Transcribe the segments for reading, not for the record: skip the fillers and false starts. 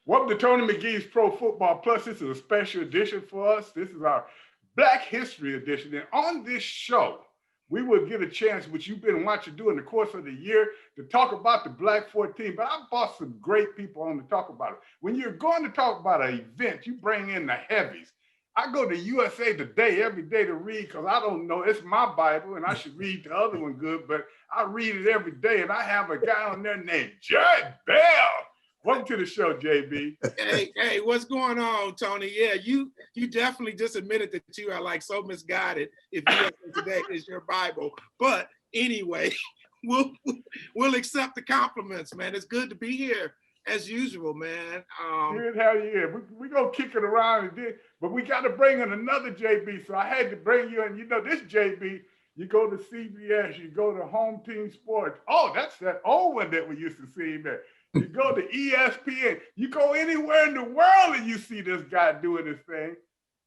Welcome to Tony McGee's Pro Football Plus. This is a special edition for us. This is our Black History edition. And on this show, we will get a chance, which you've been watching during the course of the year, to talk about the Black 14. But I brought some great people on to talk about it. When you're going to talk about an event, you bring in the heavies. I go to USA Today every day to read because I don't know. It's my Bible, and I should read the other one good, but I read it every day. And I have a guy on there named Jared Bell. Welcome to the show, JB. Hey, what's going on, Tony? Yeah, you definitely just admitted that you are like so misguided if USA Today is your Bible. But anyway, we'll accept the compliments, man. It's good to be here as usual, man. Good how you here. We're going to kick it around, but we got to bring in another JB. So I had to bring you in. You know, this JB, you go to CBS, you go to Home Team Sports. Oh, that's that old one that we used to see there. You go to ESPN, you go anywhere in the world and you see this guy doing this thing.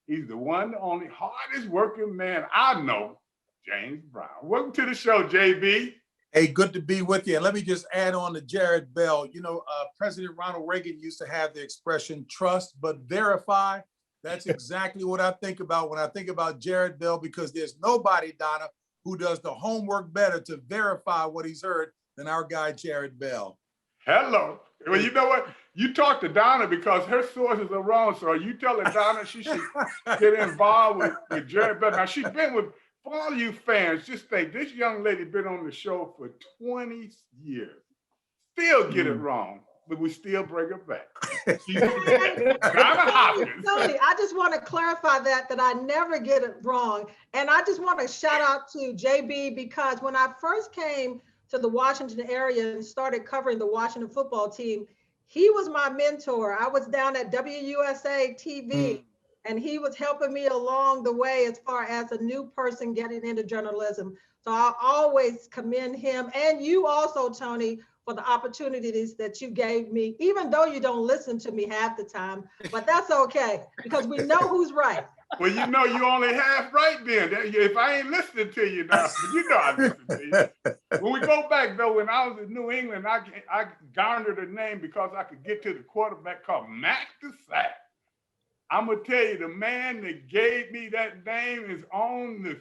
He's the one, the only hardest working man I know, James Brown. Welcome to the show, JB. Hey, good to be with you. And let me just add on to Jared Bell. You know, President Ronald Reagan used to have the expression, trust but verify. That's exactly what I think about when I think about Jared Bell, because there's nobody, Donna, who does the homework better to verify what he's heard than our guy, Jared Bell. Hello. Well, you know what? You talk to Donna because her sources are wrong. So are you telling Donna she should get involved with Jared Bell? Now, she's been with, for all you fans, just think, this young lady been on the show for 20 years. Still get it wrong, but we still bring her back. Donna Hopkins. Tony, I just want to clarify that I never get it wrong. And I just want to shout out to JB because when I first came to the Washington area and started covering the Washington football team, he was my mentor. I was down at WUSA TV and he was helping me along the way as far as a new person getting into journalism. So I always commend him, and you also, Tony, for the opportunities that you gave me, even though you don't listen to me half the time, but that's okay because we know who's right. Well, you know, you only half right then. If I ain't listening to you now, you know I listen to you. When we go back, though, when I was in New England, I garnered a name because I could get to the quarterback called Mac the Sack. I'm going to tell you, the man that gave me that name is on the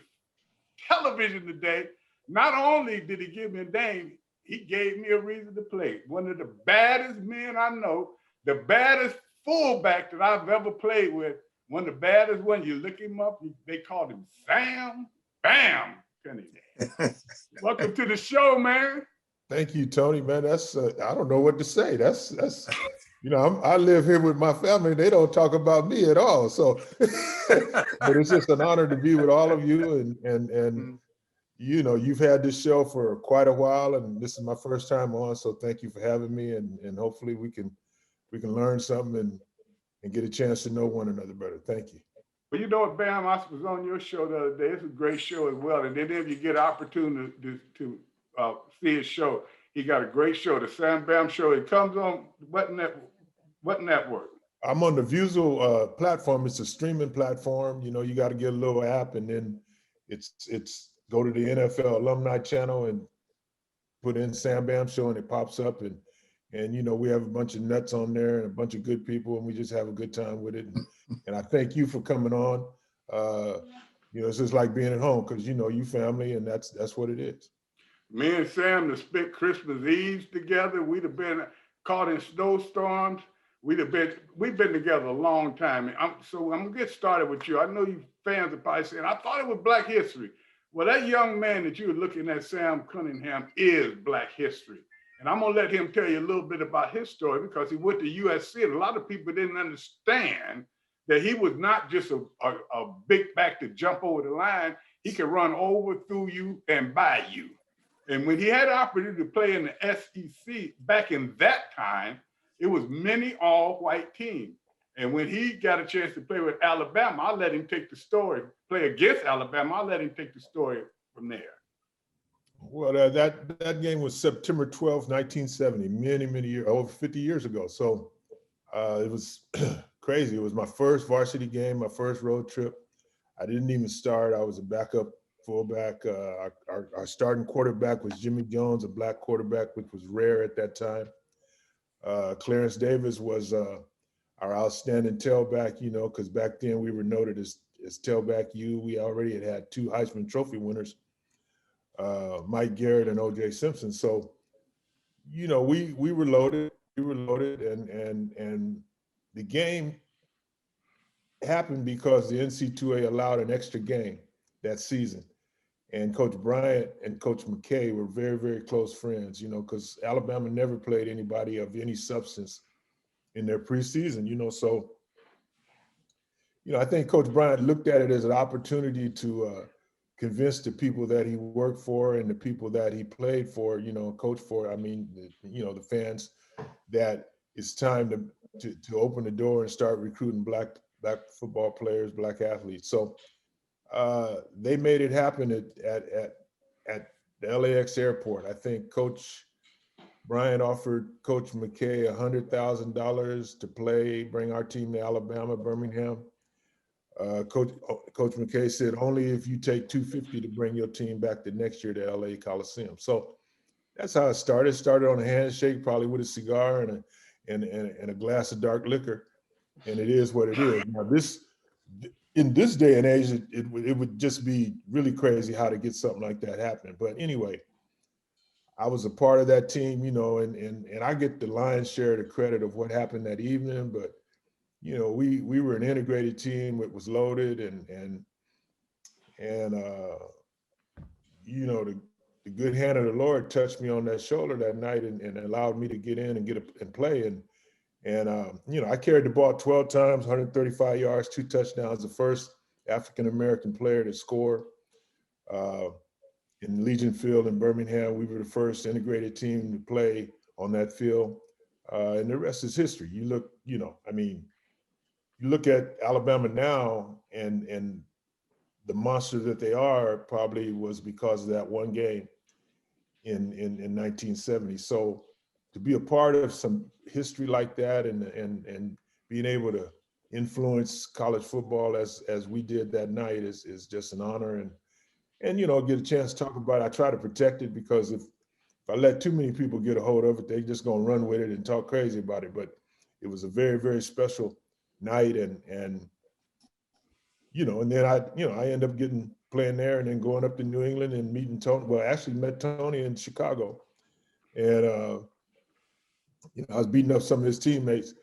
television today. Not only did he give me a name, he gave me a reason to play. One of the baddest men I know, the baddest fullback that I've ever played with. One of the baddest ones, you look him up, they called him Sam Bam Cunningham. Welcome to the show, man. Thank you, Tony, man. That's, I don't know what to say. That's you know, I live here with my family. They don't talk about me at all. So, but it's just an honor to be with all of you. And you know, you've had this show for quite a while, and this is my first time on. So thank you for having me. And hopefully we can learn something and get a chance to know one another better. Thank you. Well, you know what, Bam, I was on your show the other day. It's a great show as well. And then if you get an opportunity to see his show, he got a great show, the Sam Bam Show. It comes on what network? I'm on the Visual platform. It's a streaming platform. You know, you got to get a little app, and then it's go to the NFL alumni channel and put in Sam Bam Show, and it pops up. And you know, we have a bunch of nuts on there and a bunch of good people, and we just have a good time with it. And I thank you for coming on. You know, it's just like being at home because, you know, you family, and that's what it is. Me and Sam have spent Christmas Eve together. We'd have been caught in snowstorms. We've been together a long time. So I'm gonna get started with you. I know you fans are probably saying, I thought it was Black history. Well, that young man that you were looking at, Sam Cunningham, is Black history. And I'm gonna let him tell you a little bit about his story because he went to USC, and a lot of people didn't understand that he was not just a big back to jump over the line. He could run over, through you, and by you. And when he had the opportunity to play in the SEC back in that time, it was many all-white teams. And when he got a chance to play with Alabama, I let him take the story, play against Alabama. I let him take the story from there. Well, that game was September 12th, 1970, many years, over 50 years ago. So it was crazy. It was my first varsity game, my first road trip. I didn't even start. I was a backup fullback. Our starting quarterback was Jimmy Jones, a black quarterback, which was rare at that time. Clarence Davis was our outstanding tailback, you know, because back then we were noted as tailback U. We already had 2 Heisman Trophy winners, Mike Garrett and O.J. Simpson. So, you know, we were loaded. We were loaded, and the game happened because the NC2A allowed an extra game that season. And Coach Bryant and Coach McGee were very close friends, you know, because Alabama never played anybody of any substance in their preseason, you know. So, you know, I think Coach Bryant looked at it as an opportunity to convince the people that he worked for and the people that he played for, you know, coached for, I mean, you know, the fans, that it's time to open the door and start recruiting black football players, black athletes. So they made it happen at the LAX airport. I think Coach Bryant offered Coach McGee $100,000 to play, bring our team to Alabama, Birmingham. Coach McGee said, only if you take $250 to bring your team back the next year to LA Coliseum. So that's how it started. Started on a handshake, probably with a cigar and a glass of dark liquor. And it is what it is. Now in this day and age, it would just be really crazy how to get something like that happening. But anyway, I was a part of that team, you know, and I get the lion's share of the credit of what happened that evening. But, you know, we were an integrated team. It was loaded and you know, the good hand of the Lord touched me on that shoulder that night and allowed me to get in and play. And you know, I carried the ball 12 times, 135 yards, 2 touchdowns, the first African-American player to score in Legion Field in Birmingham. We were the first integrated team to play on that field. And the rest is history. You look, you know, I mean, you look at Alabama now and the monster that they are probably was because of that one game in 1970. So to be a part of some history like that and being able to influence college football as we did that night is just an honor. And you know, get a chance to talk about it. I try to protect it, because if I let too many people get a hold of it, they just gonna run with it and talk crazy about it. But it was a very special night, and you know, and then I end up playing there and then going up to New England and meeting Tony. Well, I actually met Tony in Chicago, and you know, I was beating up some of his teammates.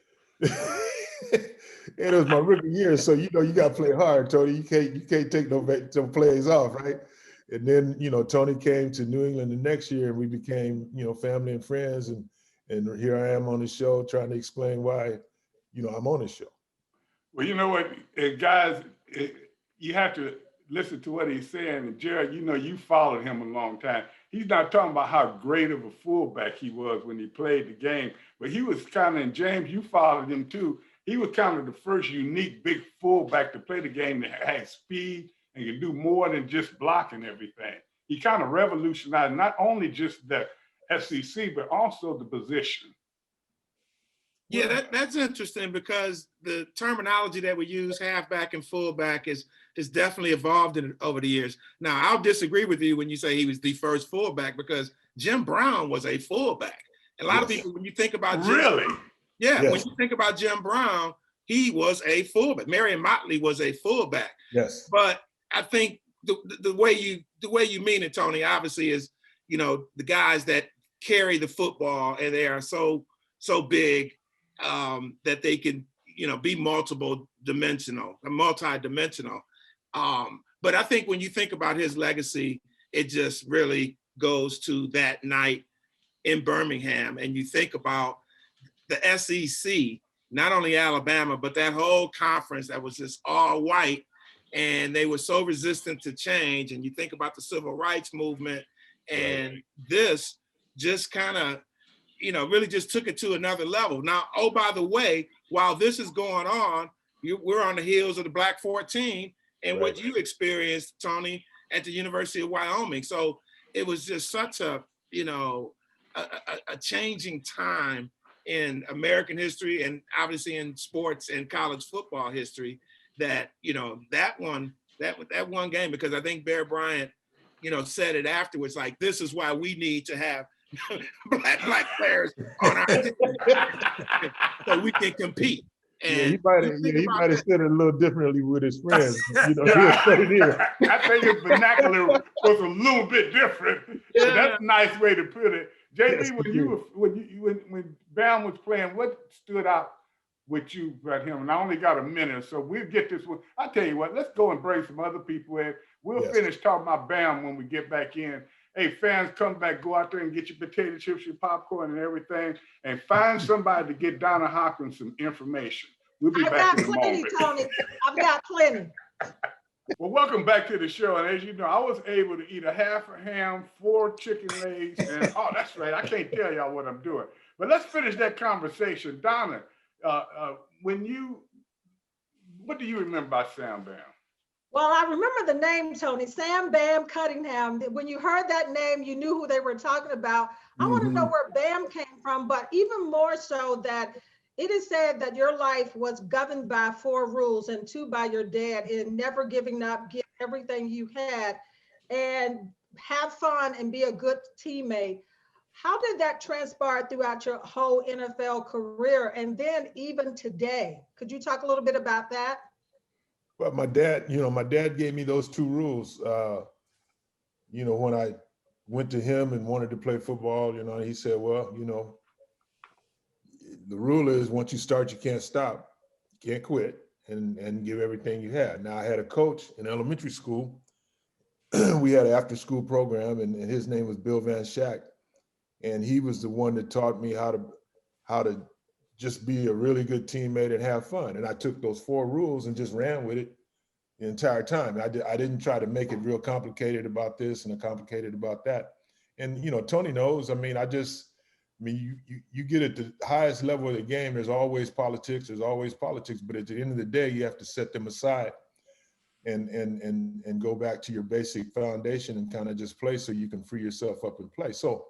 And it was my rookie year, so you know, you got to play hard, Tony. You can't take no plays off, right? And then, you know, Tony came to New England the next year, and we became, you know, family and friends. And here I am on the show trying to explain why, you know, I'm on this show. Well, you know what, guys, you have to listen to what he's saying. And Jared, you know, you followed him a long time. He's not talking about how great of a fullback he was when he played the game, but he was kind of, and James, you followed him too. He was kind of the first unique big fullback to play the game that had speed and could do more than just blocking everything. He kind of revolutionized not only just the SEC, but also the position. Yeah, that's interesting, because the terminology that we use, halfback and fullback, is definitely evolved over the years. Now, I'll disagree with you when you say he was the first fullback, because Jim Brown was a fullback. A lot of people, when you think about Jim, really, when you think about Jim Brown, he was a fullback. Marion Motley was a fullback. Yes, but I think the way you mean it, Tony, obviously is, you know, the guys that carry the football and they are so big that they can, you know, be multi-dimensional. But I think when you think about his legacy, it just really goes to that night in Birmingham. And you think about the SEC, not only Alabama, but that whole conference that was just all white, and they were so resistant to change. And you think about the civil rights movement, and this just kind of, really just took it to another level. Now, oh, by the way, while this is going on, we're on the heels of the Black 14 and what you experienced, Tony, at the University of Wyoming. So it was just such a changing time in American history and obviously in sports and college football history that, that one game, because I think Bear Bryant, said it afterwards, like, this is why we need to have black players on our team so we can compete. And he might have said it a little differently with his friends. He'll say it here. I think his vernacular was a little bit different. Yeah. But that's a nice way to put it. JB, Yes, when Bam was playing, what stood out with you about him? And I only got a minute, so we'll get this one. I'll tell you what, let's go and bring some other people in. We'll finish talking about Bam when we get back in. Hey, fans, come back, go out there and get your potato chips, your popcorn, and everything, and find somebody to get Donna Hawkins some information. We'll be back in a moment. Tony. I've got plenty. Well, welcome back to the show. And as you know, I was able to eat a half a ham, 4 chicken legs, and oh, that's right. I can't tell y'all what I'm doing. But let's finish that conversation. Donna, what do you remember about Sam Bam? Well, I remember the name, Tony, Sam Bam Cunningham. When you heard that name, you knew who they were talking about. I want to know where Bam came from, but even more so that it is said that your life was governed by 4 rules and 2 by your dad in never giving up, give everything you had, and have fun and be a good teammate. How did that transpire throughout your whole NFL career? And then even today, could you talk a little bit about that? Well, my dad gave me those 2 rules. When I went to him and wanted to play football, he said, well, the rule is once you start, you can't stop, you can't quit, and give everything you had. Now, I had a coach in elementary school. We had an after-school program, and his name was Bill Van Schack, and he was the one that taught me how to just be a really good teammate and have fun. And I took those 4 rules and just ran with it the entire time. I didn't try to make it real complicated about this and complicated about that. And Tony knows. You get at the highest level of the game, there's always politics. But at the end of the day, you have to set them aside and go back to your basic foundation and kind of just play so you can free yourself up and play. So,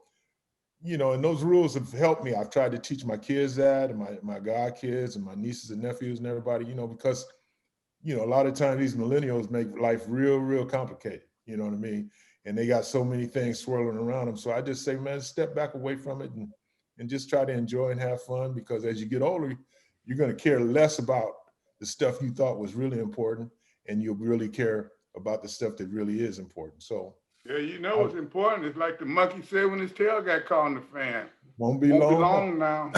and those rules have helped me. I've tried to teach my kids that, and my god kids and my nieces and nephews and everybody, because, a lot of times these millennials make life real, real complicated, you know what I mean? And they got so many things swirling around them. So I just say, man, step back away from it and just try to enjoy and have fun, because as you get older, you're going to care less about the stuff you thought was really important, and you'll really care about the stuff that really is important. So yeah, what's important is like the monkey said when his tail got caught in the fan. Won't be long now.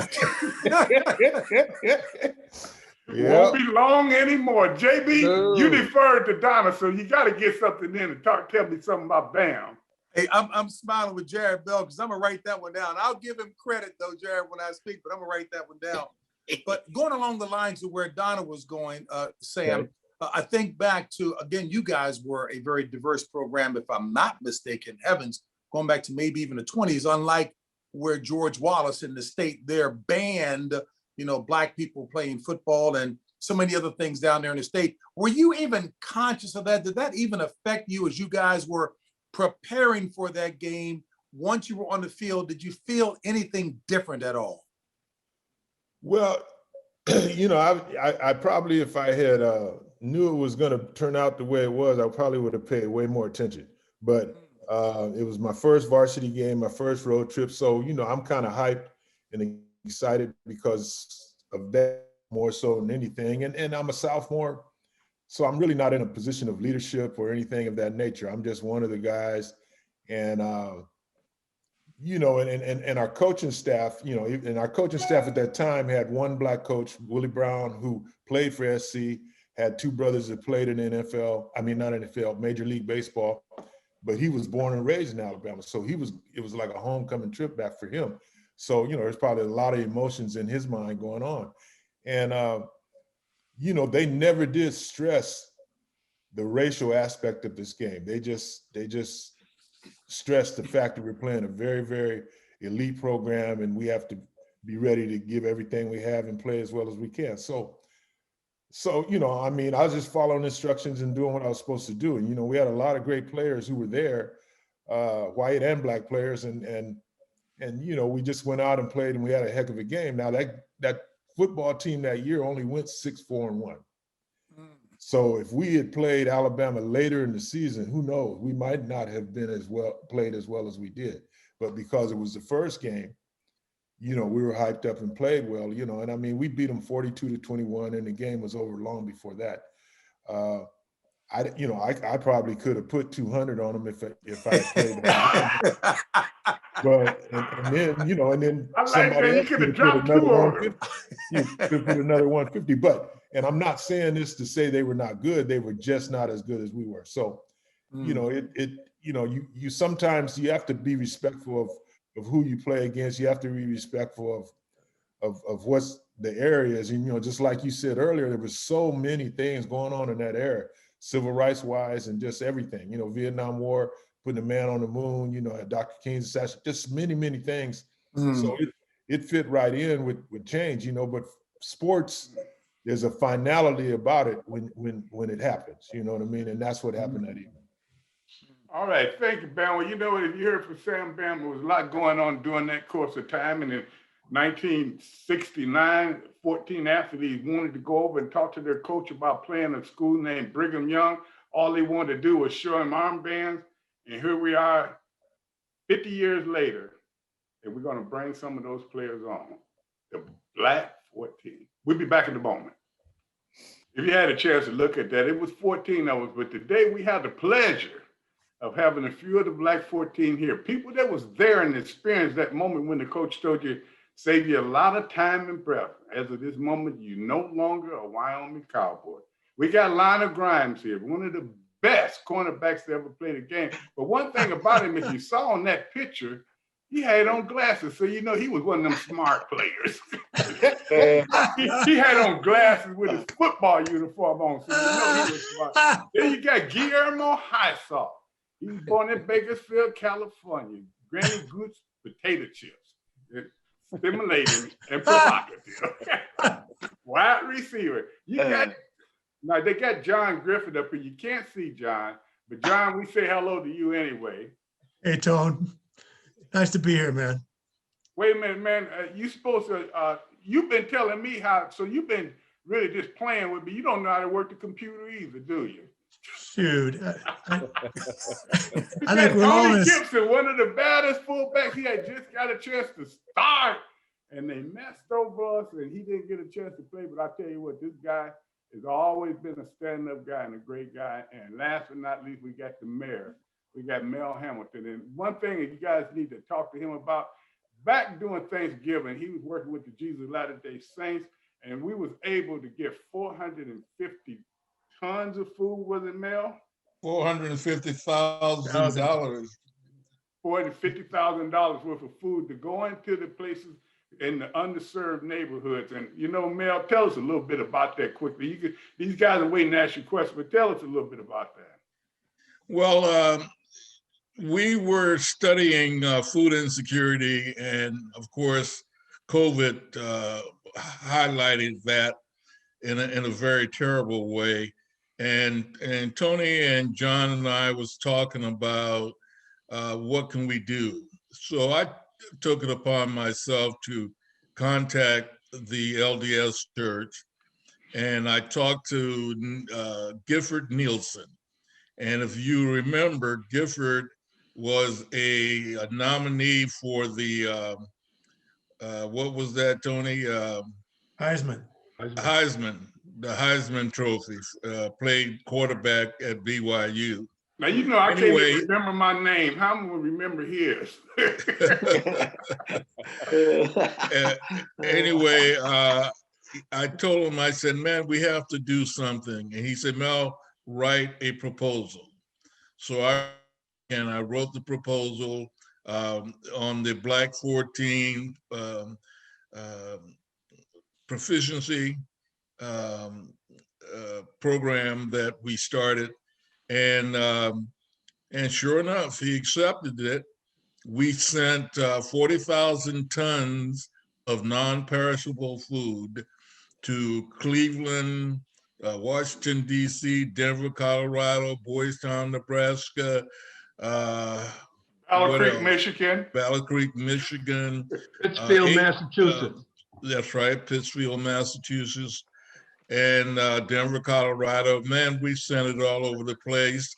Yeah. Won't be long anymore. JB, you deferred to Donna, so you got to get something in and tell me something about Bam. Hey, I'm smiling with Jared Bell because I'm gonna write that one down. I'll give him credit though, Jared, when I speak, but I'm gonna write that one down. But going along the lines of where Donna was going, Sam, I think back to, again, you guys were a very diverse program, if I'm not mistaken, Evans, going back to maybe even the 20s, unlike where George Wallace in the state there banned, Black people playing football and so many other things down there in the state. Were you even conscious of that? Did that even affect you as you guys were preparing for that game? Once you were on the field, did you feel anything different at all? Well, I probably, if I had knew it was going to turn out the way it was, I probably would have paid way more attention. But it was my first varsity game, my first road trip. So, I'm kind of hyped and excited because of that more so than anything. And I'm a sophomore, so I'm really not in a position of leadership or anything of that nature. I'm just one of the guys. And, and our coaching staff, and our coaching staff at that time had one Black coach, Willie Brown, who played for SC, had 2 brothers that played in the NFL. I mean, not NFL, Major League Baseball, but he was born and raised in Alabama. So it was like a homecoming trip back for him. So, there's probably a lot of emotions in his mind going on. And, they never did stress the racial aspect of this game. They just stressed the fact that we're playing a very, very elite program, and we have to be ready to give everything we have and play as well as we can. So, you know, I mean, I was just following instructions and doing what I was supposed to do. And, you know, we had a lot of great players who were there, white and black players. And, you know, we just went out and played and we had a heck of a game. Now that football team that year only went 6-4-1. So if we had played Alabama later in the season, who knows? We might not have been played as well as we did. But because it was the first game, you know, we were hyped up and played well, you know, and I mean, we beat them 42-21 and the game was over long before that. I probably could have put 200 on them if I had played. But and then, you know, and then I like somebody that. You else could could have have put dropped another 200. 150. You could have put another 150. But, and I'm not saying this to say they were not good. They were just not as good as we were. So, you know, you sometimes you have to be respectful of who you play against. You have to be respectful of what's the areas. And, you know, just like you said earlier, there was so many things going on in that era, civil rights wise, and just everything, you know, Vietnam War, putting a man on the moon, you know, Dr. King's assassination, just many, many things. So it fit right in with change, you know, but sports, there's a finality about it when it happens, you know what I mean? And that's what happened that evening. All right, thank you, Bam. Well, you know, if you heard from Sam Bam, there was a lot going on during that course of time. And in 1969, 14 athletes wanted to go over and talk to their coach about playing a school named Brigham Young. All they wanted to do was show him armbands. And here we are 50 years later, and we're going to bring some of those players on. The Black 14. We'll be back in a moment. If you had a chance to look at that, it was 14 of us, but today we have the pleasure of having a few of the Black 14 here. People that was there and experienced that moment when the coach told you, save you a lot of time and breath. As of this moment, you're no longer a Wyoming Cowboy. We got Lionel Grimes here, one of the best cornerbacks to ever play the game. But one thing about him, if you saw on that picture, he had on glasses. So, you know, he was one of them smart players. he had on glasses with his football uniform on. So, you know, he was smart. Then you got Guillermo Highsall. He was born in Bakersfield, California. Granny Goose potato chips. Stimulating and provocative. Wide receiver. You got, now they got John Griffith up here. You can't see John, but John, we say hello to you anyway. Hey, Tone. Nice to be here, man. Wait a minute, man. You supposed to, you've been telling me how, so you've been really just playing with me. You don't know how to work the computer either, do you? Dude, I think we're all Tony Gibson, one of the baddest fullbacks. He had just got a chance to start, and they messed over us, and he didn't get a chance to play. But I tell you what, this guy has always been a stand-up guy and a great guy. And last but not least, we got the mayor. We got Mel Hamilton. And one thing that you guys need to talk to him about, back during Thanksgiving, he was working with the Jesus Latter-day Saints, and we was able to get 450 tons of food, was it, Mel? $450,000. $450,000 worth of food to go into the places in the underserved neighborhoods. And, you know, Mel, tell us a little bit about that quickly. These guys are waiting to ask you questions, but tell us a little bit about that. Well, we were studying food insecurity, and of course, COVID highlighted that in a very terrible way. And Tony and John and I was talking about what can we do. So I took it upon myself to contact the LDS Church, and I talked to Gifford Nielsen. And if you remember, Gifford was a nominee for the what was that, Tony? Heisman. The Heisman Trophy, played quarterback at BYU. Now, you know, I can't even remember my name. How am I going to remember his? Anyway, I told him, I said, man, we have to do something. And he said, Mel, write a proposal. So I wrote the proposal on the Black 14 proficiency program that we started, and sure enough, he accepted it, we sent 40,000 tons of non-perishable food to Cleveland, Washington, D.C., Denver, Colorado, Boys Town, Nebraska, Battle what Creek, else? Michigan. Battle Creek, Michigan. Pittsfield, Massachusetts. That's right, Pittsfield, Massachusetts, and Denver, Colorado. Man, we sent it all over the place.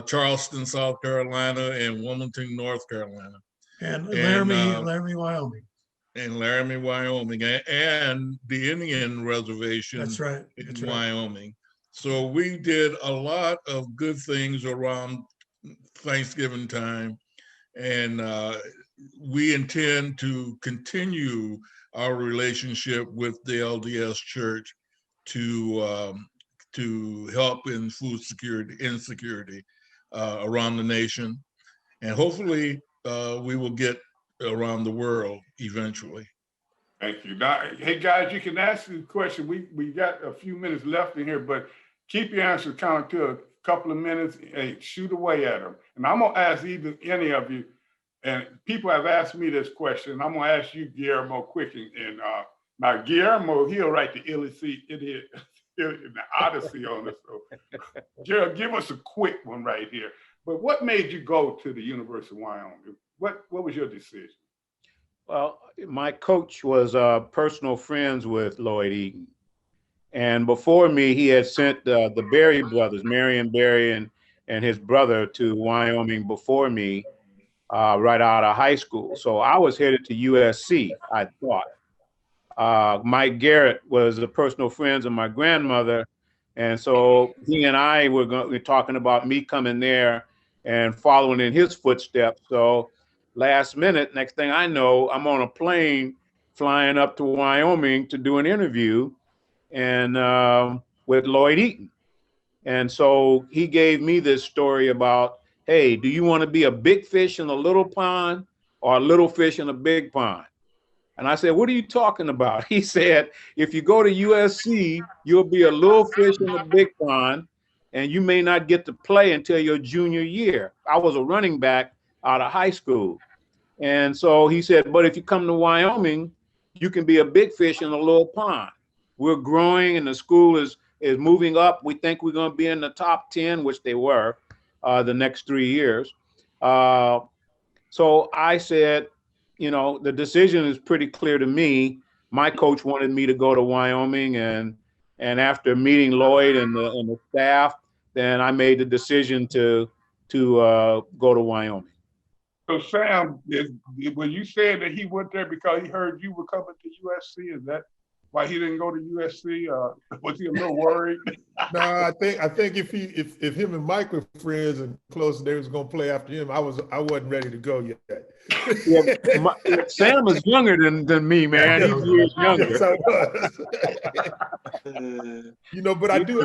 Charleston, South Carolina, and Wilmington, North Carolina. And And, Laramie, Wyoming. and Laramie, Wyoming, and the Indian reservation That's right. in That's right. Wyoming. So we did a lot of good things around Thanksgiving time, and we intend to continue our relationship with the LDS Church to help in food security, insecurity around the nation, and hopefully we will get around the world eventually. Thank you. Now, hey guys, you can ask the question. We got a few minutes left in here, but keep your answers kind of to a couple of minutes. Hey, shoot away at them. And I'm gonna ask either any of you. And people have asked me this question. I'm gonna ask you, Guillermo, quick. And now Guillermo, he'll write the idiot, the Odyssey on us. So, Gerald, give us a quick one right here. But what made you go to the University of Wyoming? What was your decision? Well, my coach was personal friends with Lloyd Eaton. And before me, he had sent the Berry brothers, Marion Berry and his brother, to Wyoming before me, right out of high school. So I was headed to USC, I thought. Mike Garrett was a personal friend of my grandmother. And so he and I were talking about me coming there and following in his footsteps. So last minute, next thing I know, I'm on a plane flying up to Wyoming to do an interview and with Lloyd Eaton. And so he gave me this story about, hey, do you want to be a big fish in a little pond or a little fish in a big pond? And I said, what are you talking about? He said, if you go to USC, you'll be a little fish in a big pond and you may not get to play until your junior year. I was a running back out of high school. And so he said, but if you come to Wyoming, you can be a big fish in a little pond. We're growing and the school is moving up. We think we're going to be in the top 10, which they were the next 3 years. So I said, you know, the decision is pretty clear to me. My coach wanted me to go to Wyoming, and after meeting Lloyd and the staff, then I made the decision to go to Wyoming. So Sam, when you said that he went there because he heard you were coming to USC, is that why he didn't go to USC? Was he a little worried? No, I think if him and Mike were friends and close, and they was gonna play after him, I wasn't ready to go yet. Yeah, Sam is younger than me, man. He's years younger. Yes, I was. You know, but I do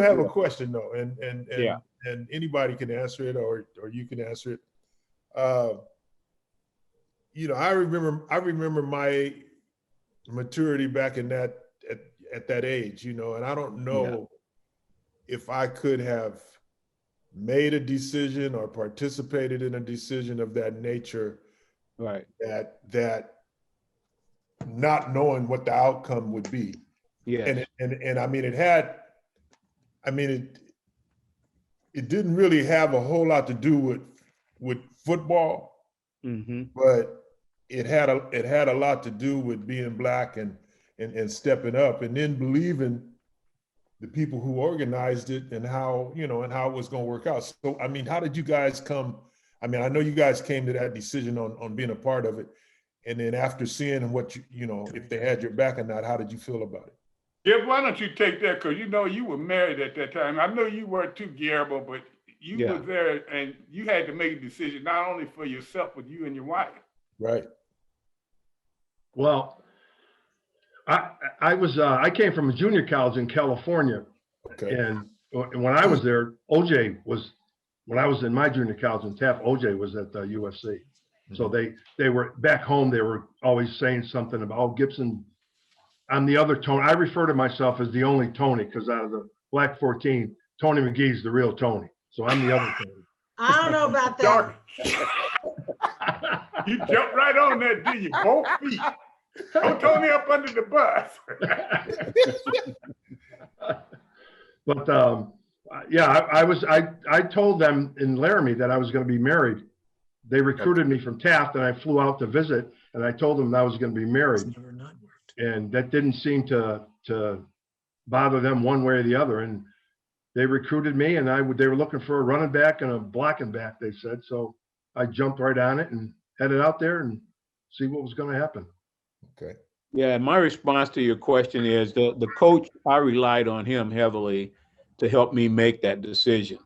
have a question though, and anybody can answer it, or you can answer it. You know, I remember my maturity back in that at that age, you know, and I don't know if I could have made a decision or participated in a decision of that nature, right? That not knowing what the outcome would be. Yeah. And I mean, it didn't really have a whole lot to do with football, but it had a lot to do with being Black and stepping up, and then believing the people who organized it and how it was going to work out. So, I mean, how did you guys come? I mean, I know you guys came to that decision on being a part of it. And then after seeing what you know, if they had your back or not, how did you feel about it? Yeah, why don't you take that? Because you know you were married at that time. I know you were too, Guillermo, but you were there and you had to make a decision not only for yourself, but you and your wife. Right. Well, I came from a junior college in California, and when I was there, when I was in my junior college in Taft, OJ was at USC. So they were back home. They were always saying something about, Gibson, I'm the other Tony. I refer to myself as the only Tony because out of the Black 14, Tony McGee's the real Tony. So I'm the other Tony. I don't know about that. Dark. You jumped right on that, did you? Both feet. Don't throw me up under the bus. But yeah, I told them in Laramie that I was going to be married. They recruited me from Taft, and I flew out to visit, and I told them I was going to be married. It's never not worked. And that didn't seem to bother them one way or the other. And they recruited me, and they were looking for a running back and a blocking back, they said. So I jumped right on it and headed out there and see what was going to happen. Okay. Yeah, my response to your question is the coach, I relied on him heavily to help me make that decision,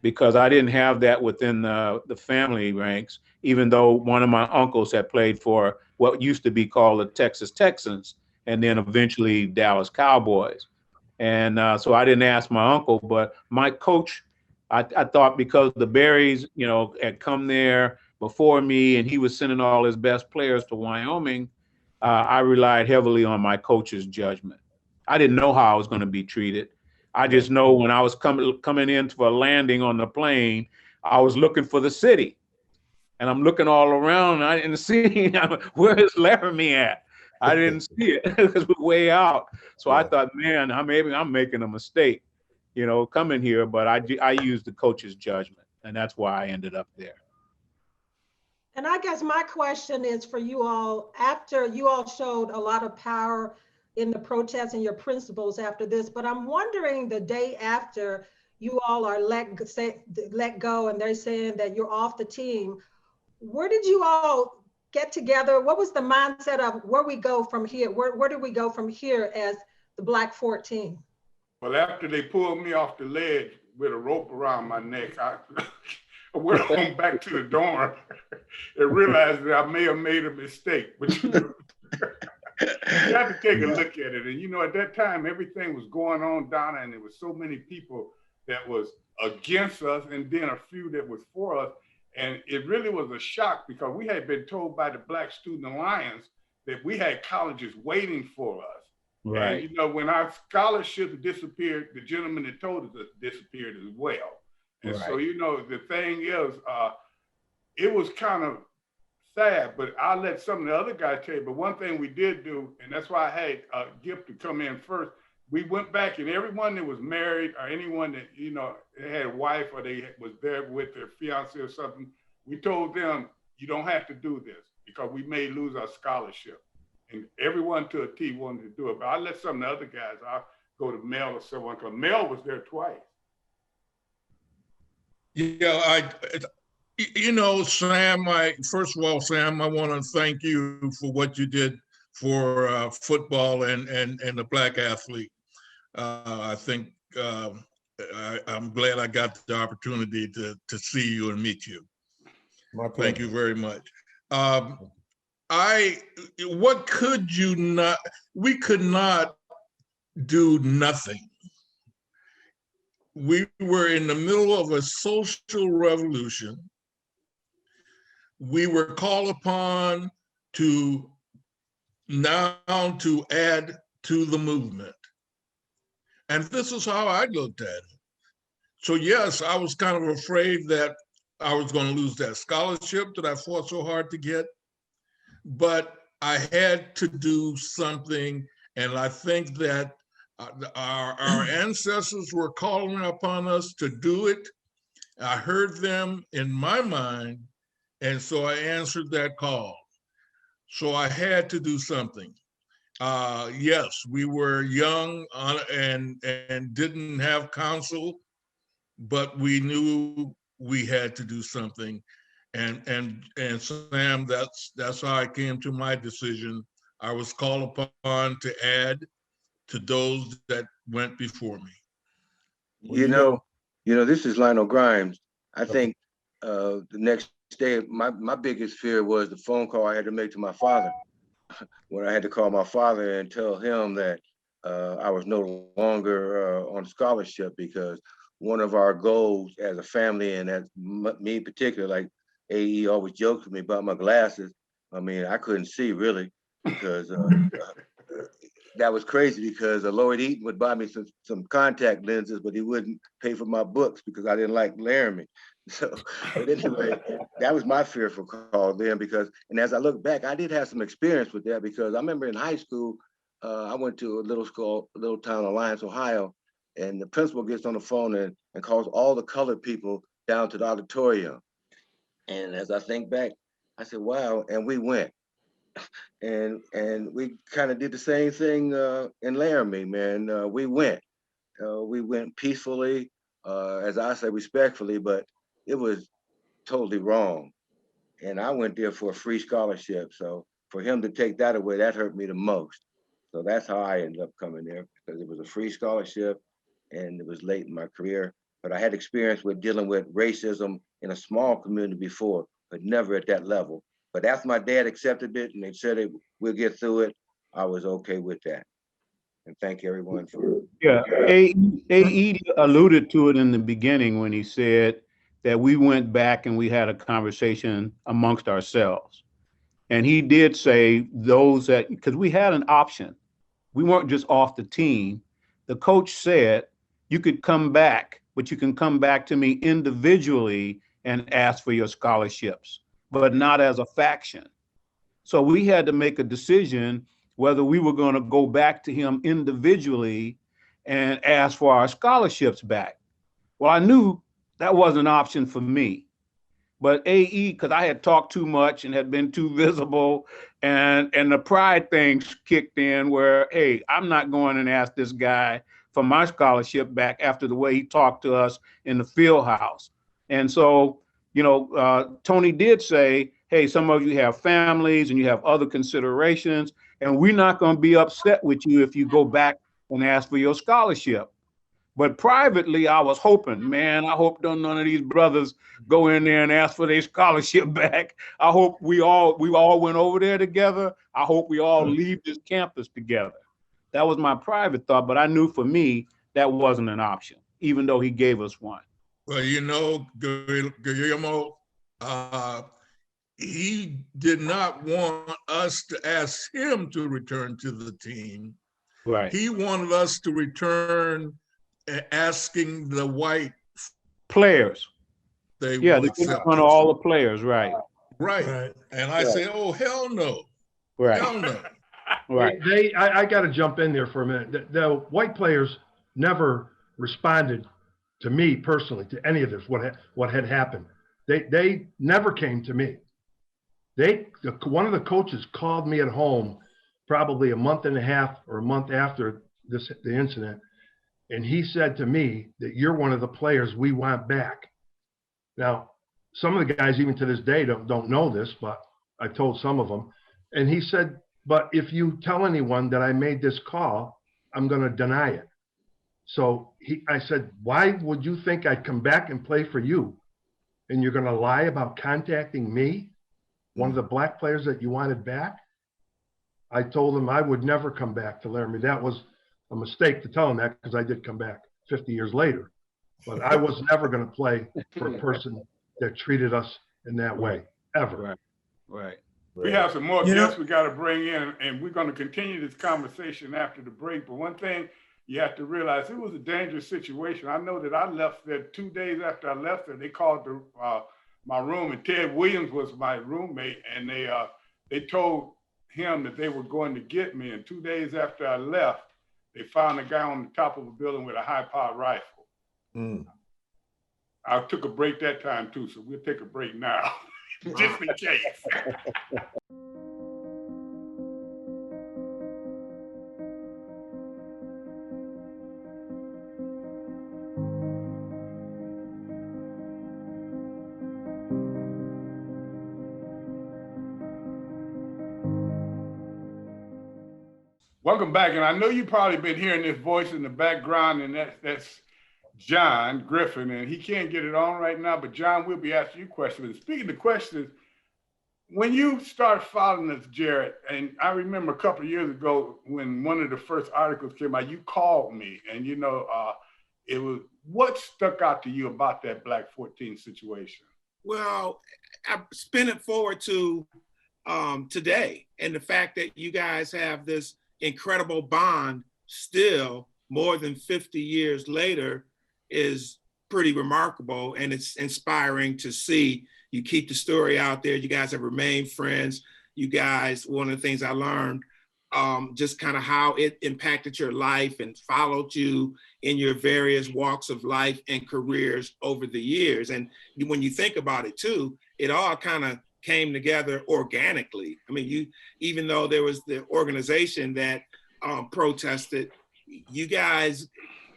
because I didn't have that within the family ranks, even though one of my uncles had played for what used to be called the Texas Texans and then eventually Dallas Cowboys. And so I didn't ask my uncle, but my coach, I thought because the Berries, had come there before me and he was sending all his best players to Wyoming, I relied heavily on my coach's judgment. I didn't know how I was going to be treated. I just know when I was coming in for a landing on the plane, I was looking for the city. And I'm looking all around and I didn't see, where is Laramie at? I didn't see it because we're way out. So I thought, man, maybe I'm making a mistake, coming here. But I used the coach's judgment, and that's why I ended up there. And I guess my question is for you all, after you all showed a lot of power in the protests and your principles after this, but I'm wondering the day after you all are let go and they're saying that you're off the team, where did you all get together? What was the mindset of where we go from here? Where do we go from here as the Black 14? Well, after they pulled me off the ledge with a rope around my neck, I went home back to the dorm and realized that I may have made a mistake. But you have to take a look at it. And at that time, everything was going on down there, and there was so many people that was against us and then a few that was for us. And it really was a shock because we had been told by the Black Student Alliance that we had colleges waiting for us. Right. And, when our scholarships disappeared, the gentleman that told us it disappeared as well. And Right. so, the thing is, it was kind of sad, but I'll let some of the other guys tell you. But one thing we did do, and that's why I had a gift to come in first, we went back and everyone that was married or anyone that, they had a wife or they was there with their fiance or something, we told them, you don't have to do this because we may lose our scholarship. And everyone to a T wanted to do it. But I'll let some of the other guys, I'll go to Mel or someone, because Mel was there twice. Yeah, Sam, first of all, Sam, I want to thank you for what you did for football and the Black athlete. I think I'm glad I got the opportunity to see you and meet you. My pleasure. Thank you very much. What could you not, we could not do nothing. We were in the middle of a social revolution. We were called upon to add to the movement. And this is how I looked at it. So yes, I was kind of afraid that I was going to lose that scholarship that I fought so hard to get, but I had to do something. And I think that our ancestors were calling upon us to do it. I heard them in my mind, and so I answered that call. So I had to do something. Yes, we were young and didn't have counsel, but we knew we had to do something. And Sam, that's how I came to my decision. I was called upon to add to those that went before me. Well, this is Lionel Grimes. I think the next day, my biggest fear was the phone call I had to make to my father. When I had to call my father and tell him that I was no longer on scholarship, because one of our goals as a family, and as me in particular, like AE always jokes with me about my glasses. I mean, I couldn't see really, because that was crazy, because Lloyd Eaton would buy me some contact lenses, but he wouldn't pay for my books because I didn't like Laramie. So, but anyway, that was my fearful call then because, and as I look back, I did have some experience with that because I remember in high school, I went to a little school, a little town, Alliance, Ohio, and the principal gets on the phone and calls all the colored people down to the auditorium. And as I think back, I said, wow, and we went. And we kind of did the same thing in Laramie, man. We went peacefully, as I say, respectfully, but it was totally wrong. And I went there for a free scholarship. So for him to take that away, that hurt me the most. So that's how I ended up coming there because it was a free scholarship and it was late in my career. But I had experience with dealing with racism in a small community before, but never at that level. But after my dad accepted it and they said we'll get through it, I was okay with that. And thank everyone for. Yeah, AE alluded to it in the beginning when he said that we went back and we had a conversation amongst ourselves. And he did say those that, because we had an option. We weren't just off the team. The coach said, you could come back, but you can come back to me individually and ask for your scholarships, but not as a faction. So we had to make a decision whether we were going to go back to him individually and ask for our scholarships back. Well, I knew that wasn't an option for me. But AE, because I had talked too much and had been too visible, and the pride things kicked in where, hey, I'm not going and ask this guy for my scholarship back after the way he talked to us in the field house. And so, Tony did say, hey, some of you have families and you have other considerations, and we're not going to be upset with you if you go back and ask for your scholarship. But privately, I was hoping, man, I hope none of these brothers go in there and ask for their scholarship back. I hope we all went over there together. I hope we all leave this campus together. That was my private thought, but I knew for me, that wasn't an option, even though he gave us one. Well, Guillermo, he did not want us to ask him to return to the team. Right. He wanted us to return asking the white players. They want all the players, right? Right. And I say, oh, hell no. Right. Hell no. Right. I got to jump in there for a minute. The white players never responded to me personally, to any of this, what had happened. They never came to me. One of the coaches called me at home probably a month and a half or a month after the incident. And he said to me that you're one of the players we want back. Now, some of the guys, even to this day, don't know this, but I told some of them. And he said, but if you tell anyone that I made this call, I'm going to deny it. So I said, why would you think I'd come back and play for you? And you're going to lie about contacting me, one of the black players that you wanted back? I told him I would never come back to Laramie. That was a mistake to tell him that because I did come back 50 years later. But I was never going to play for a person that treated us in that way, ever. Right. We have some more guests we got to bring in, and we're going to continue this conversation after the break. But one thing you have to realize, it was a dangerous situation. I know that I left there 2 days after I left there. They called my room, and Ted Williams was my roommate, and they told him that they were going to get me. And 2 days after I left, they found a guy on the top of a building with a high-powered rifle. I took a break that time too, so we'll take a break now, just in case. Welcome back, and I know you've probably been hearing this voice in the background, and that's John Griffin, and he can't get it on right now, but John, we'll be asking you questions. And speaking of questions, when you start following us, Jared, and I remember a couple of years ago when one of the first articles came out, you called me, and it was, what stuck out to you about that Black 14 situation? Well, I spin it forward to today, and the fact that you guys have this incredible bond still more than 50 years later is pretty remarkable, and it's inspiring to see. You keep the story out there. You guys have remained friends. You guys, one of the things I learned, just kind of how it impacted your life and followed you in your various walks of life and careers over the years. And when you think about it too, it all kind of came together organically. I mean, even though there was the organization that protested, you guys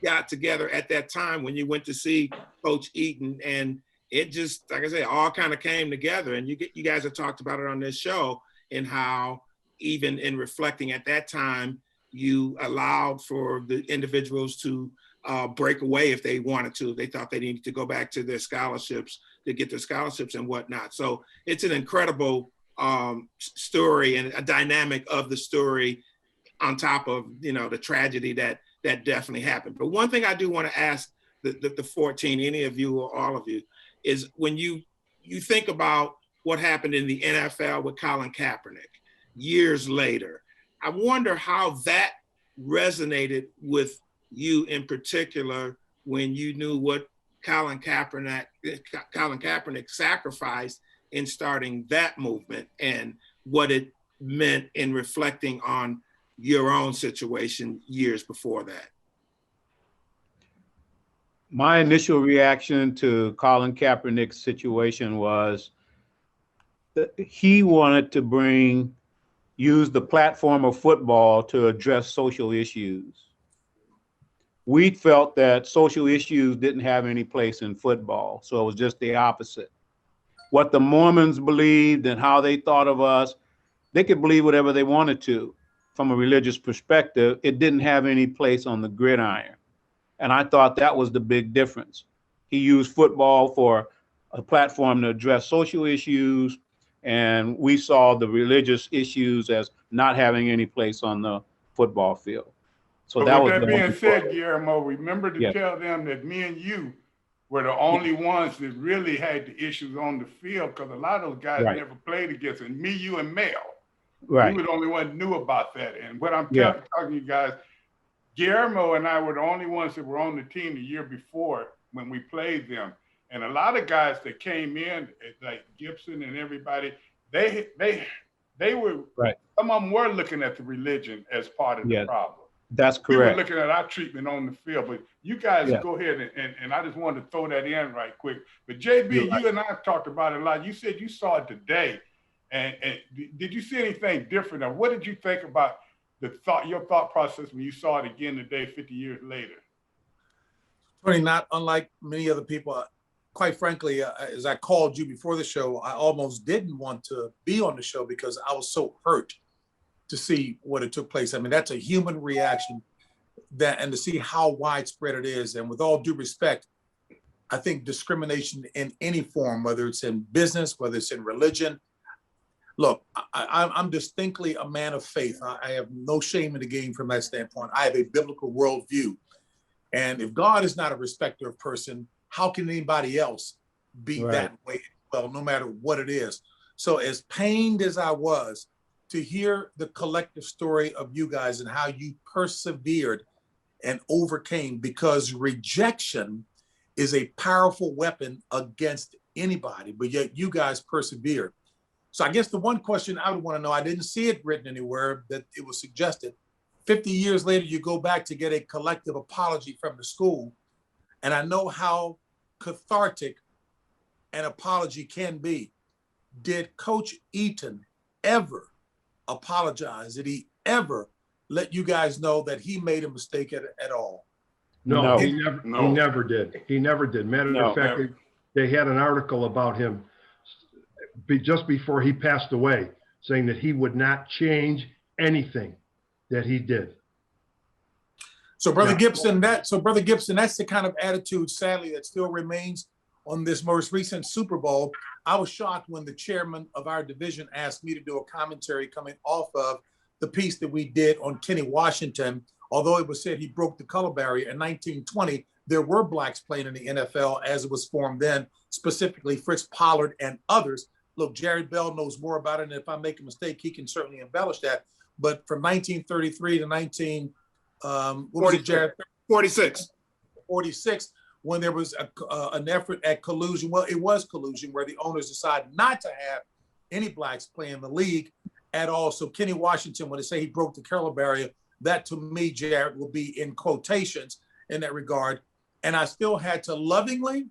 got together at that time when you went to see Coach Eaton, and it just, like I said, all kind of came together. And you guys have talked about it on this show, and how even in reflecting at that time, you allowed for the individuals to break away if they wanted to. They thought they needed to go back to their scholarships to get their scholarships and whatnot. So it's an incredible story and a dynamic of the story on top of, you know, the tragedy that definitely happened. But one thing I do want to ask the 14, any of you or all of you, is when you think about what happened in the NFL with Colin Kaepernick years later, I wonder how that resonated with you in particular when you knew what Colin Kaepernick sacrificed in starting that movement and what it meant in reflecting on your own situation years before that. My initial reaction to Colin Kaepernick's situation was that he wanted to use the platform of football to address social issues. We felt that social issues didn't have any place in football, so it was just the opposite. What the Mormons believed and how they thought of us, they could believe whatever they wanted to. From a religious perspective, it didn't have any place on the gridiron. And I thought that was the big difference. He used football for a platform to address social issues, and we saw the religious issues as not having any place on the football field. So but with that being said, Guillermo, remember to tell them that me and you were the only ones that really had the issues on the field, because a lot of those guys never played against it. Me, you, and Mel. We were the only one who knew about that. And what I'm talking to you guys, Guillermo and I were the only ones that were on the team the year before when we played them. And a lot of guys that came in, like Gibson and everybody, they were, some of them were looking at the religion as part of the problem. That's correct. We were looking at our treatment on the field, but you guys go ahead and I just wanted to throw that in right quick. But JB, you and I have talked about it a lot. You said you saw it today. And did you see anything different? Or what did you think about your thought process when you saw it again today, 50 years later? Tony, not unlike many other people, quite frankly, as I called you before the show, I almost didn't want to be on the show because I was so hurt to see what it took place. I mean, that's a human reaction, and to see how widespread it is. And with all due respect, I think discrimination in any form, whether it's in business, whether it's in religion. Look, I'm distinctly a man of faith. I have no shame in the game from that standpoint. I have a biblical worldview. And if God is not a respecter of person, how can anybody else be that way? Well, no matter what it is. So as pained as I was to hear the collective story of you guys and how you persevered and overcame, because rejection is a powerful weapon against anybody, but yet you guys persevered. So I guess the one question I would want to know, I didn't see it written anywhere that it was suggested. 50 years later, you go back to get a collective apology from the school. And I know how cathartic an apology can be. Did Coach Eaton ever apologize? Did he ever let you guys know that he made a mistake at all? No, he never did. He never did. Matter of fact, they had an article about him just before he passed away, saying that he would not change anything that he did. So Brother Gibson, that's the kind of attitude, sadly, that still remains on this most recent Super Bowl. I was shocked when the chairman of our division asked me to do a commentary coming off of the piece that we did on Kenny Washington. Although it was said he broke the color barrier in 1920, there were blacks playing in the NFL as it was formed then, specifically Fritz Pollard and others. Look, Jared Bell knows more about it, and if I make a mistake, he can certainly embellish that. But from 1933 to 46, when there was an effort at collusion. Well, it was collusion where the owners decided not to have any blacks play in the league at all. So Kenny Washington, when they say he broke the color barrier, that to me, Jared, will be in quotations in that regard. And I still had to lovingly,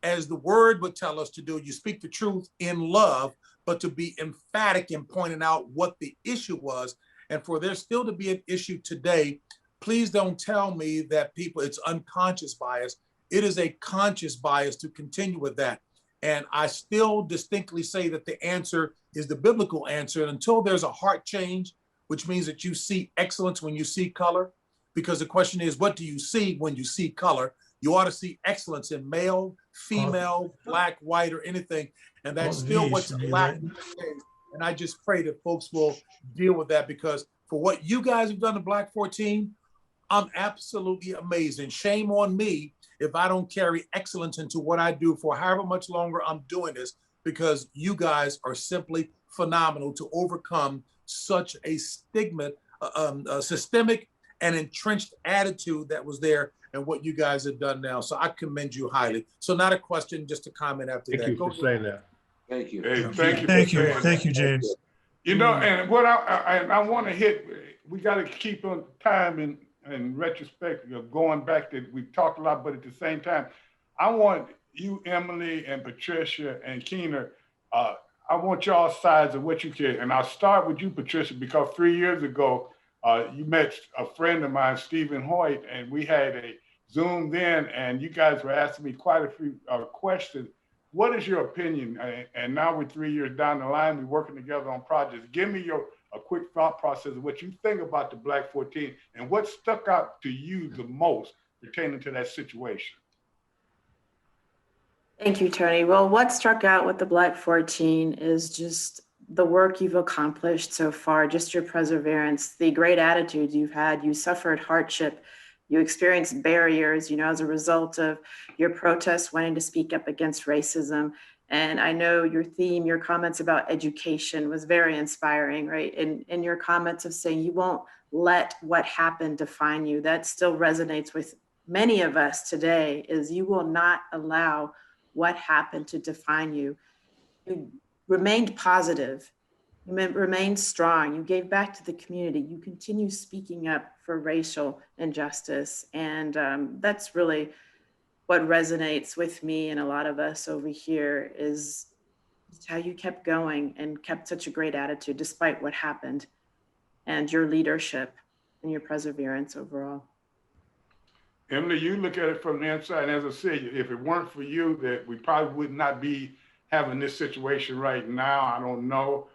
as the word would tell us to do, you speak the truth in love, but to be emphatic in pointing out what the issue was. And for there still to be an issue today, please don't tell me that it's unconscious bias. It is a conscious bias to continue with that. And I still distinctly say that the answer is the biblical answer. And until there's a heart change, which means that you see excellence when you see color, because the question is, what do you see when you see color? You ought to see excellence in male, female, black, white, or anything. And that's still what's lacking today. And I just pray that folks will deal with that, because for what you guys have done to Black 14, I'm absolutely amazed. And shame on me if I don't carry excellence into what I do for however much longer I'm doing this, because you guys are simply phenomenal to overcome such a systemic and entrenched attitude that was there and what you guys have done now. So I commend you highly. So not a question, just a comment after that. Thank you for saying that. Thank you. Hey, Thank you, James. You know, and what I want to hit, we got to keep on time in retrospect of going back to, we've talked a lot, but at the same time, I want you, Emily and Patricia and Keener, I want y'all sides of what you can. And I'll start with you, Patricia, because 3 years ago, you met a friend of mine, Stephen Hoyt, and we had a Zoom then, and you guys were asking me quite a few questions. What is your opinion? And now we're 3 years down the line, we're working together on projects. Give me a quick thought process of what you think about the Black 14 and what stuck out to you the most pertaining to that situation. Thank you, Tony. Well, what struck out with the Black 14 is just the work you've accomplished so far, just your perseverance, the great attitude you've had. You suffered hardship, you experienced barriers, as a result of your protests wanting to speak up against racism. And I know your theme, your comments about education was very inspiring, right? In your comments of saying you won't let what happened define you. That still resonates with many of us today, is you will not allow what happened to define you. You remained positive, you remained strong, you gave back to the community, you continue speaking up for racial injustice. And that's really what resonates with me and a lot of us over here, is how you kept going and kept such a great attitude despite what happened, and your leadership and your perseverance overall. Emily, you look at it from the inside, and as I said, if it weren't for you, that we probably would not be having this situation right now. I don't know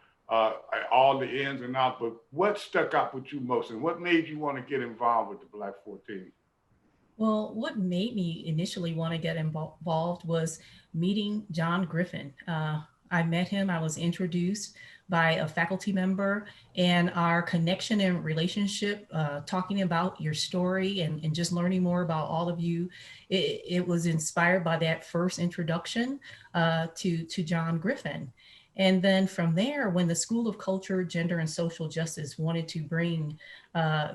all the ins and outs, but what stuck out with you most, and what made you want to get involved with the Black 14? Well, what made me initially want to get involved was meeting John Griffin. I met him, I was introduced by a faculty member, and our connection and relationship, talking about your story and just learning more about all of you, it was inspired by that first introduction to John Griffin. And then from there, when the School of Culture, Gender, and Social Justice wanted to bring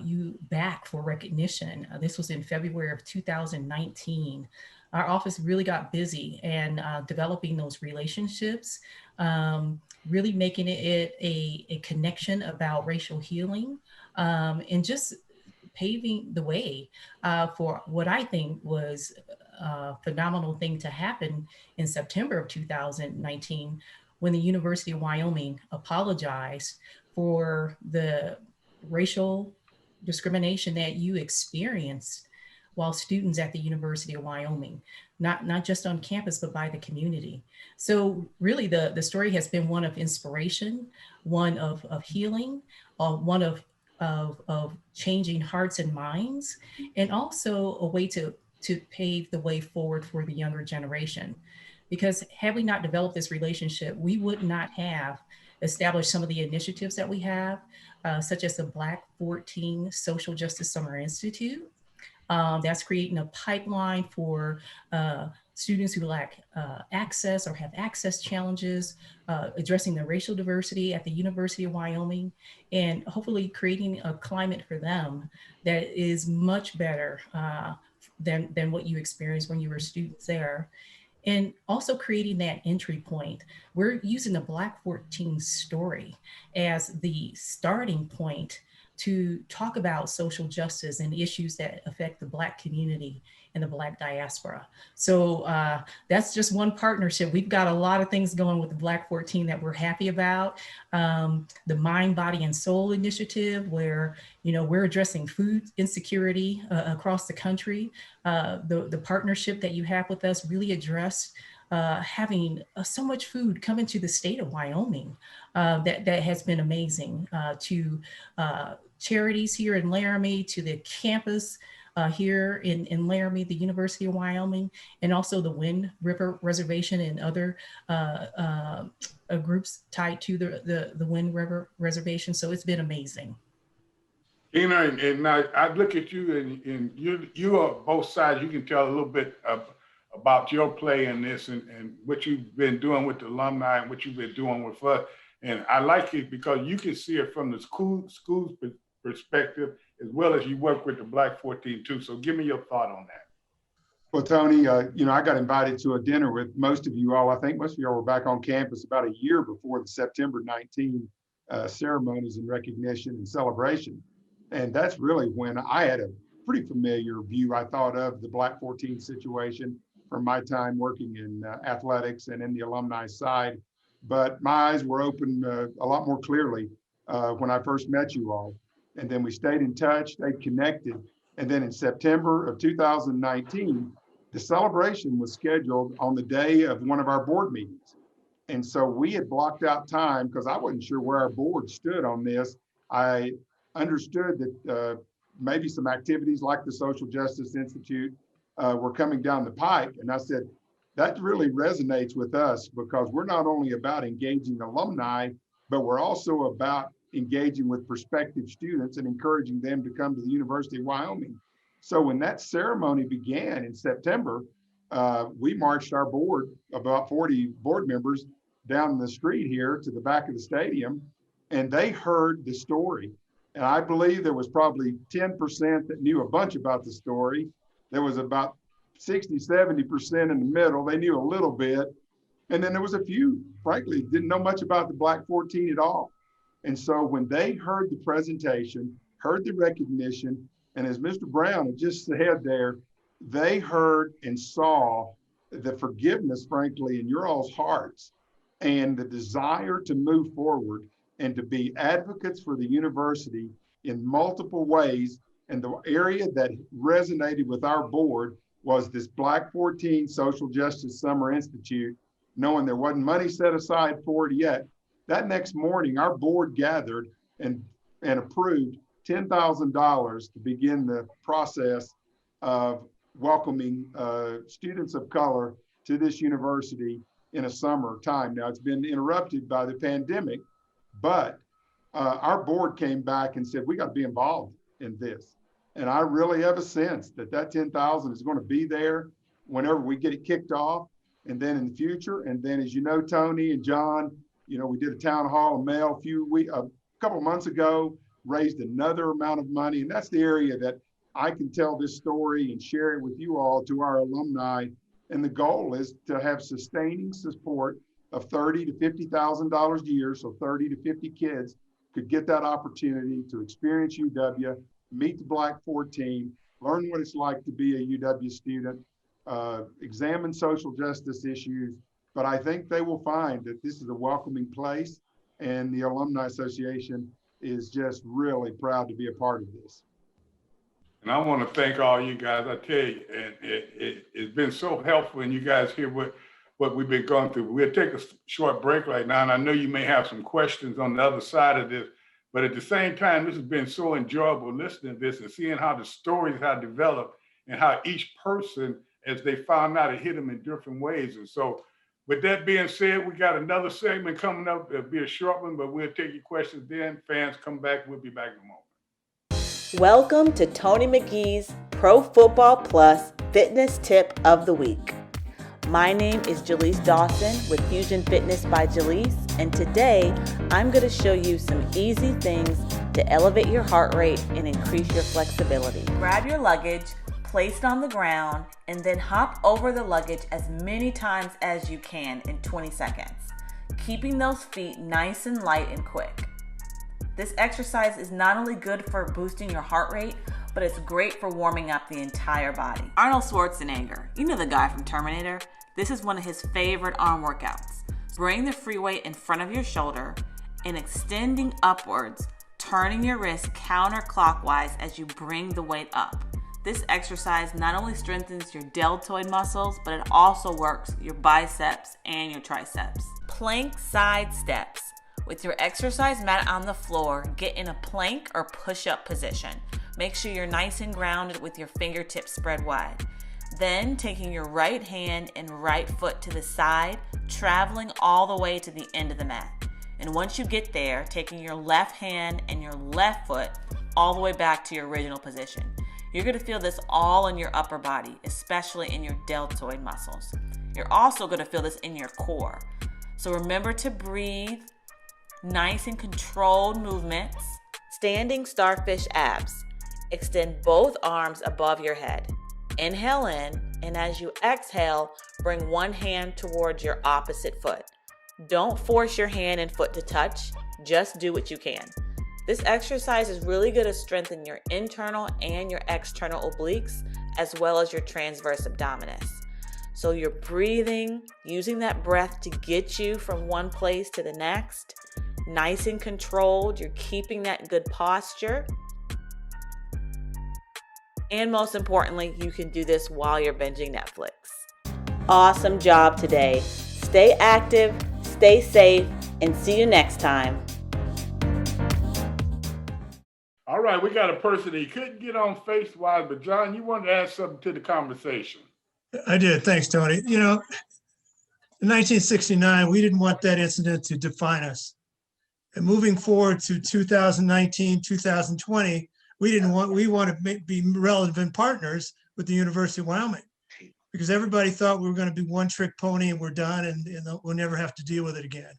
you back for recognition, this was in February of 2019, our office really got busy and developing those relationships, really making it a connection about racial healing, and just paving the way for what I think was a phenomenal thing to happen in September of 2019, when the University of Wyoming apologized for the racial discrimination that you experienced while students at the University of Wyoming, not just on campus, but by the community. So really the story has been one of inspiration, one of healing, one of changing hearts and minds, and also a way to pave the way forward for the younger generation. Because had we not developed this relationship, we would not have established some of the initiatives that we have, such as the Black 14 Social Justice Summer Institute. That's creating a pipeline for students who lack access or have access challenges, addressing the racial diversity at the University of Wyoming, and hopefully creating a climate for them that is much better than what you experienced when you were students there. And also creating that entry point. We're using the Black 14 story as the starting point to talk about social justice and issues that affect the Black community and the Black diaspora. So that's just one partnership. We've got a lot of things going with the Black 14 that we're happy about. The Mind, Body, and Soul initiative, where we're addressing food insecurity across the country. The partnership that you have with us really addressed having so much food come into the state of Wyoming. That has been amazing, to charities here in Laramie, to the campus here in Laramie, the University of Wyoming, and also the Wind River Reservation and other groups tied to the Wind River Reservation. So it's been amazing. And now I look at you, and you are both sides. You can tell a little bit about your play in this and what you've been doing with the alumni and what you've been doing with us. And I like it because you can see it from the school's perspective, as well as you work with the Black 14 too. So give me your thought on that. Well, Tony, I got invited to a dinner with most of you all. I think most of you all were back on campus about a year before the September 19 ceremonies and recognition and celebration. And that's really when I had a pretty familiar view, I thought, of the Black 14 situation from my time working in athletics and in the alumni side. But my eyes were opened a lot more clearly when I first met you all. And then we stayed in touch, stayed connected. And then in September of 2019, the celebration was scheduled on the day of one of our board meetings. And so we had blocked out time because I wasn't sure where our board stood on this. I understood that maybe some activities like the Social Justice Institute were coming down the pike. And I said, that really resonates with us because we're not only about engaging alumni, but we're also about engaging with prospective students and encouraging them to come to the University of Wyoming. So when that ceremony began in September, we marched our board, about 40 board members, down the street here to the back of the stadium, and they heard the story. And I believe there was probably 10% that knew a bunch about the story. There was about 60, 70% in the middle. They knew a little bit. And then there was a few, frankly, didn't know much about the Black 14 at all. And so when they heard the presentation, heard the recognition, and as Mr. Brown had just said there, they heard and saw the forgiveness, frankly, in your all's hearts and the desire to move forward and to be advocates for the university in multiple ways. And the area that resonated with our board was this Black 14 Social Justice Summer Institute, knowing there wasn't money set aside for it yet. That next morning, our board gathered and approved $10,000 to begin the process of welcoming students of color to this university in a summer time. Now, it's been interrupted by the pandemic, but our board came back and said, we got to be involved in this. And I really have a sense that that 10,000 is going to be there whenever we get it kicked off, and then in the future. And then, as you know, Tony and John, we did a town hall in Mel a couple of months ago, raised another amount of money. And that's the area that I can tell this story and share it with you all, to our alumni. And the goal is to have sustaining support of $30,000 to $50,000 a year. So 30 to 50 kids could get that opportunity to experience UW, meet the Black 14, learn what it's like to be a UW student, examine social justice issues. But I think they will find that this is a welcoming place, and the Alumni Association is just really proud to be a part of this. And I want to thank all you guys. I tell you, it's been so helpful, and you guys hear what we've been going through. We'll take a short break right now, and I know you may have some questions on the other side of this, but at the same time, this has been so enjoyable listening to this and seeing how the stories have developed and how each person, as they found out, it hit them in different ways. And so with that being said, we got another segment coming up. It'll be a short one, but we'll take your questions then. Fans, come back. We'll be back in a moment. Welcome to Tony McGee's Pro Football Plus Fitness Tip of the Week. My name is Jaleese Dawson with Fusion Fitness by Jaleese, and today I'm going to show you some easy things to elevate your heart rate and increase your flexibility. Grab your luggage, place it on the ground, and then hop over the luggage as many times as you can in 20 seconds, keeping those feet nice and light and quick. This exercise is not only good for boosting your heart rate, but it's great for warming up the entire body. Arnold Schwarzenegger, you know the guy from Terminator? This is one of his favorite arm workouts. Bring the free weight in front of your shoulder and extending upwards, turning your wrist counterclockwise as you bring the weight up. This exercise not only strengthens your deltoid muscles, but it also works your biceps and your triceps. Plank side steps. With your exercise mat on the floor, get in a plank or push-up position. Make sure you're nice and grounded with your fingertips spread wide. Then taking your right hand and right foot to the side, traveling all the way to the end of the mat. And once you get there, taking your left hand and your left foot all the way back to your original position. You're going to feel this all in your upper body, especially in your deltoid muscles. You're also going to feel this in your core. So remember to breathe. Nice and controlled movements. Standing starfish abs. Extend both arms above your head. Inhale in, and as you exhale, bring one hand towards your opposite foot. Don't force your hand and foot to touch, just do what you can. This exercise is really going to strengthen your internal and your external obliques, as well as your transverse abdominis. So you're breathing, using that breath to get you from one place to the next. Nice and controlled, you're keeping that good posture. And most importantly, you can do this while you're binging Netflix. Awesome job today. Stay active, stay safe, and see you next time. All right, we got a person that couldn't get on face-wise, but John, you wanted to add something to the conversation. I did. Thanks, Tony. You know, in 1969, we didn't want that incident to define us. And moving forward to 2019, 2020, we want to be relevant partners with the University of Wyoming, because everybody thought we were going to be one trick pony and we're done and we'll never have to deal with it again.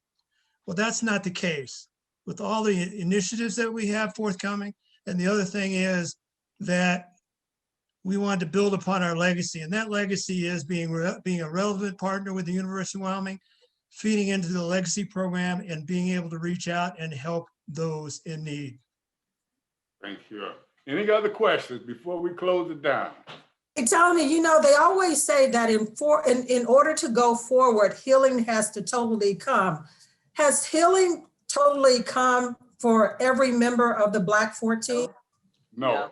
Well, that's not the case. With all the initiatives that we have forthcoming, and the other thing is that we want to build upon our legacy, and that legacy is being a relevant partner with the University of Wyoming, feeding into the legacy program and being able to reach out and help those in need. Thank you. Any other questions before we close it down? Hey, Tony, you know, they always say that in order to go forward, healing has to totally come. Has healing totally come for every member of the Black 14? No.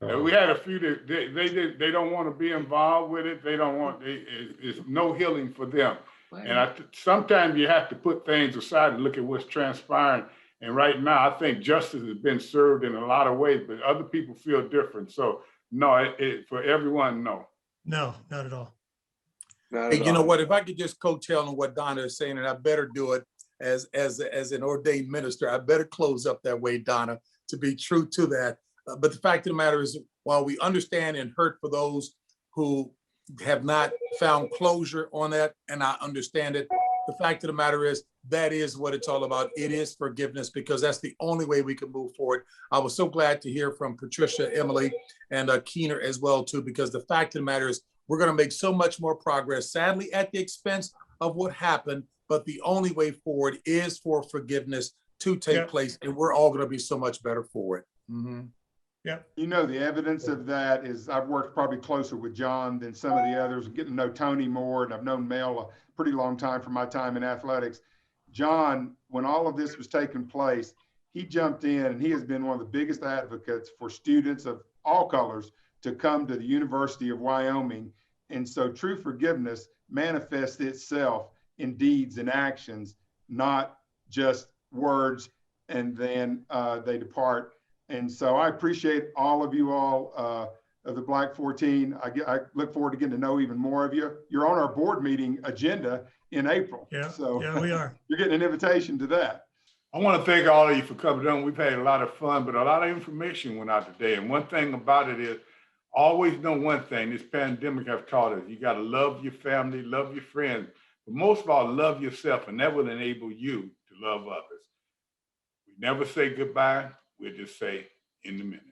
We had a few that they don't want to be involved with it. They don't want, it's no healing for them. And sometimes you have to put things aside and look at what's transpiring. And right now, I think justice has been served in a lot of ways, but other people feel different. So no, for everyone, no. No, not at all. Hey, you know what? If I could just coattail on what Donna is saying, and I better do it as an ordained minister, I better close up that way, Donna, to be true to that. But the fact of the matter is, while we understand and hurt for those who have not found closure on that, and I understand it, the fact of the matter is that is what it's all about. It is forgiveness, because that's the only way we can move forward. I was so glad to hear from Patricia, Emily, and Keener as well too, because the fact of the matter is we're going to make so much more progress, sadly at the expense of what happened, but the only way forward is for forgiveness to take place, and we're all going to be so much better for it. Mm-hmm. Yeah. You know, the evidence of that is I've worked probably closer with John than some of the others, getting to know Tony more, and I've known Mel a pretty long time from my time in athletics. John, when all of this was taking place, he jumped in, and he has been one of the biggest advocates for students of all colors to come to the University of Wyoming. And so true forgiveness manifests itself in deeds and actions, not just words, and then they depart. And so I appreciate all of you all of the Black 14. I look forward to getting to know even more of you. You're on our board meeting agenda in April. Yeah, so yeah, we are. You're getting an invitation to that. I want to thank all of you for coming on. We've had a lot of fun, but a lot of information went out today. And one thing about it is Always know one thing, this pandemic has taught us, you got to love your family, love your friends, but most of all, love yourself, and that will enable you to love others. We never say goodbye, we'll just say in the minute.